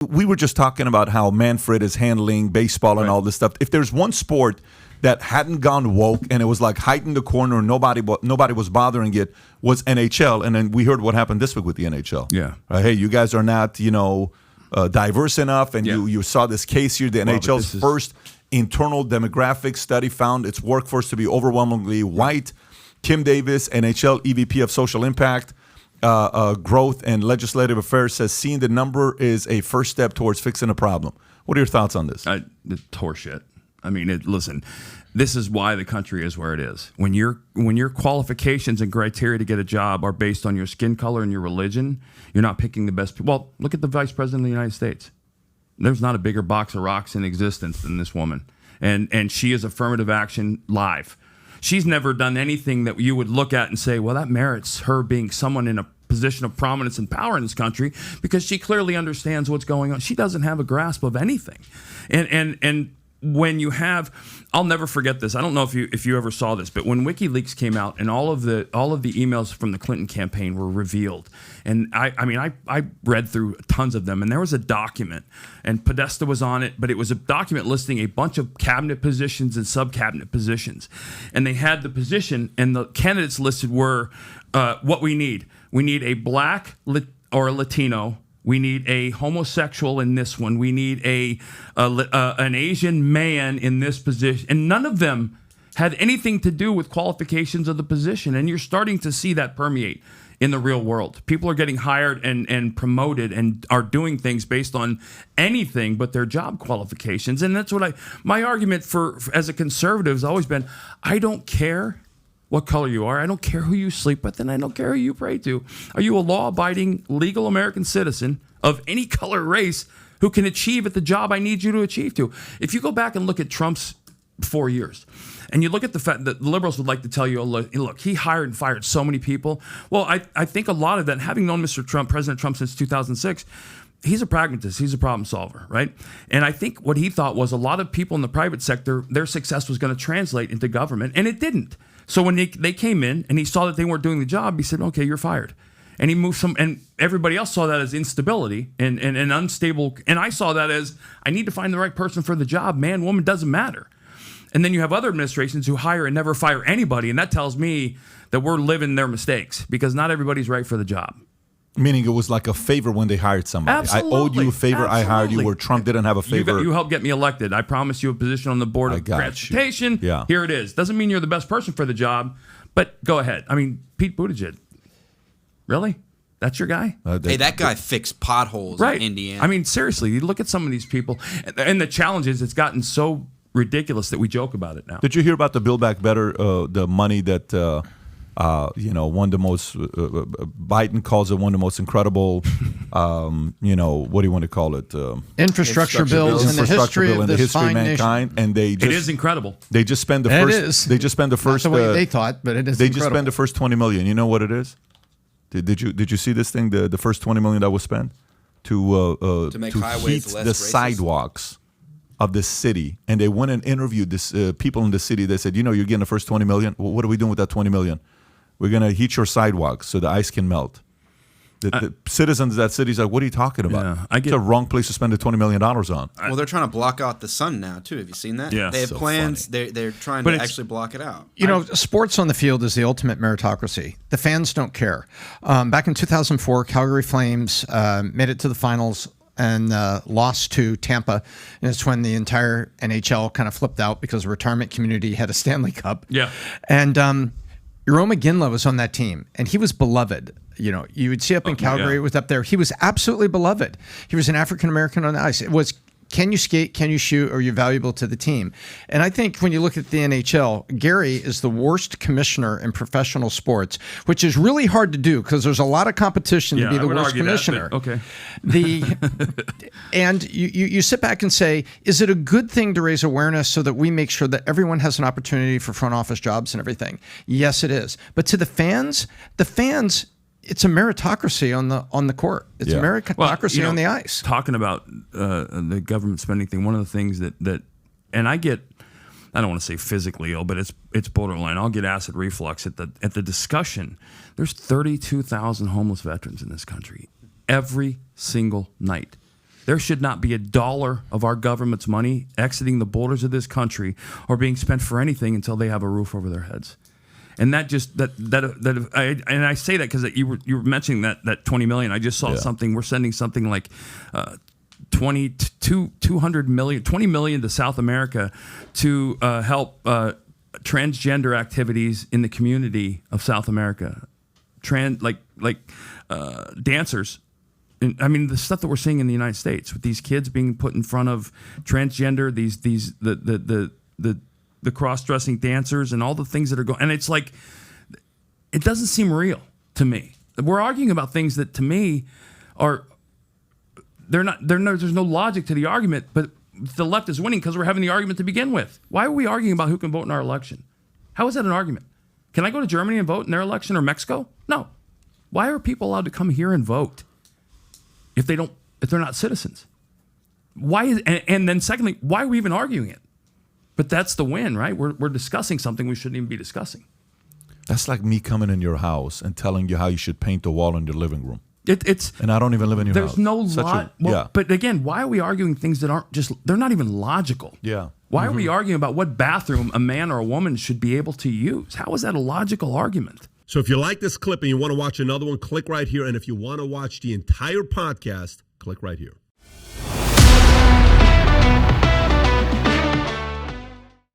We were just talking about how Manfred is handling baseball and all this stuff. If there's one sport that hadn't gone woke and it was like hiding the corner, nobody was bothering it, was NHL. And then we heard what happened this week with the NHL. Yeah. Hey, you guys are not, diverse enough, and you saw this case here. The NHL's first internal demographic study found its workforce to be overwhelmingly white. Kim Davis, NHL EVP of Social Impact, Growth and Legislative Affairs, says seeing the number is a first step towards fixing a problem. What are your thoughts on this? It's horseshit. I mean, listen, this is why the country is where it is. When your qualifications and criteria to get a job are based on your skin color and your religion, you're not picking the best people. Well, look at the Vice President of the United States. There's not a bigger box of rocks in existence than this woman. And she is affirmative action live. She's never done anything that you would look at and say, well, that merits her being someone in a position of prominence and power in this country, because she clearly understands what's going on. She doesn't have a grasp of anything. And when you have, I'll never forget this. I don't know if you ever saw this, but when WikiLeaks came out and all of the emails from the Clinton campaign were revealed, and I read through tons of them, and there was a document, and Podesta was on it, but it was a document listing a bunch of cabinet positions and sub-cabinet positions, and they had the position, and the candidates listed were what we need. We need a black or a Latino. We need a homosexual in this one. We need an Asian man in this position. And none of them had anything to do with qualifications of the position. And you're starting to see that permeate in the real world. People are getting hired and promoted and are doing things based on anything but their job qualifications. And that's what my argument for as a conservative has always been, I don't care what color you are. I don't care who you sleep with, and I don't care who you pray to. Are you a law-abiding, legal American citizen of any color, race, who can achieve at the job I need you to achieve to? If you go back and look at Trump's 4 years, and you look at the fact that the liberals would like to tell you, look, he hired and fired so many people. Well, I think a lot of that, having known Mr. Trump, President Trump, since 2006, he's a pragmatist. He's a problem solver, right? And I think what he thought was a lot of people in the private sector, their success was going to translate into government, and it didn't. So when they came in and he saw that they weren't doing the job, he said, okay, you're fired. And he moved and everybody else saw that as instability and unstable. And I saw that as, I need to find the right person for the job. Man, woman, doesn't matter. And then you have other administrations who hire and never fire anybody. And that tells me that we're living their mistakes, because not everybody's right for the job. Meaning it was like a favor when they hired somebody. Absolutely. I owed you a favor. Absolutely. I hired you where Trump didn't have a favor. You helped get me elected. I promised you a position on the board of transportation. Yeah. Here it is. Doesn't mean you're the best person for the job, but go ahead. I mean, Pete Buttigieg. Really? That's your guy? Hey, that guy fixed potholes in Indiana. I mean, seriously, you look at some of these people, and the challenge is it's gotten so ridiculous that we joke about it now. Did you hear about the Build Back Better, the money that... one of the most, Biden calls it one of the most incredible, what do you want to call it? Infrastructure bills in the history of this fine mankind. Nation. And it is incredible. They just spend the first. They just spend the first. Not the way they thought, but it is. They incredible. just spend the first $20 million. You know what it is? Did you see this thing? The first $20 million that was spent to make to highways heat less the racist? Sidewalks of the city. And they went and interviewed this people in the city. They said, you're getting the first $20 million. Well, what are we doing with that $20 million? We're going to heat your sidewalks so the ice can melt. The citizens of that city is like, what are you talking about? Yeah, it's the wrong place to spend the $20 million on. Well, they're trying to block out the sun now, too. Have you seen that? Yeah. They have plans. They're trying to actually block it out. Sports on the field is the ultimate meritocracy. The fans don't care. Back in 2004, Calgary Flames made it to the finals and lost to Tampa. And it's when the entire NHL kind of flipped out because the retirement community had a Stanley Cup. Yeah. And Jarome Iginla was on that team, and he was beloved. You would see up in Calgary, it was up there. He was absolutely beloved. He was an African-American on the ice. It was, can you skate, can you shoot, are you valuable to the team? And I think when you look at the NHL, Gary is the worst commissioner in professional sports, which is really hard to do because there's a lot of competition to be the worst commissioner. Okay. And you sit back and say, is it a good thing to raise awareness so that we make sure that everyone has an opportunity for front office jobs and everything? Yes, it is. But to the fans, it's a meritocracy on the court. It's a meritocracy on the ice. Talking about the government spending thing, one of the things that and I don't want to say physically ill, but it's borderline. I'll get acid reflux at the discussion. There's 32,000 homeless veterans in this country every single night. There should not be $1 of our government's money exiting the borders of this country or being spent for anything until they have a roof over their heads. And that just I say that because you were mentioning that 20 million. I just saw something. We're sending something like 20 million to South America to help transgender activities in the community of South America. Dancers. I mean, the stuff that we're seeing in the United States with these kids being put in front of transgender, the cross-dressing dancers and all the things that are going, and it's like, it doesn't seem real to me. We're arguing about things that to me are, there's no logic to the argument, but the left is winning because we're having the argument to begin with. Why are we arguing about who can vote in our election? How is that an argument? Can I go to Germany and vote in their election or Mexico? No. Why are people allowed to come here and vote if they're not citizens? Why is, and then secondly, why are we even arguing it? But that's the win, right? We're discussing something we shouldn't even be discussing. That's like me coming in your house and telling you how you should paint the wall in your living room. And I don't even live in your house. There's no lot. But again, why are we arguing things that aren't they're not even logical? Yeah. Why are we arguing about what bathroom a man or a woman should be able to use? How is that a logical argument? So if you like this clip and you want to watch another one, click right here. And if you want to watch the entire podcast, click right here.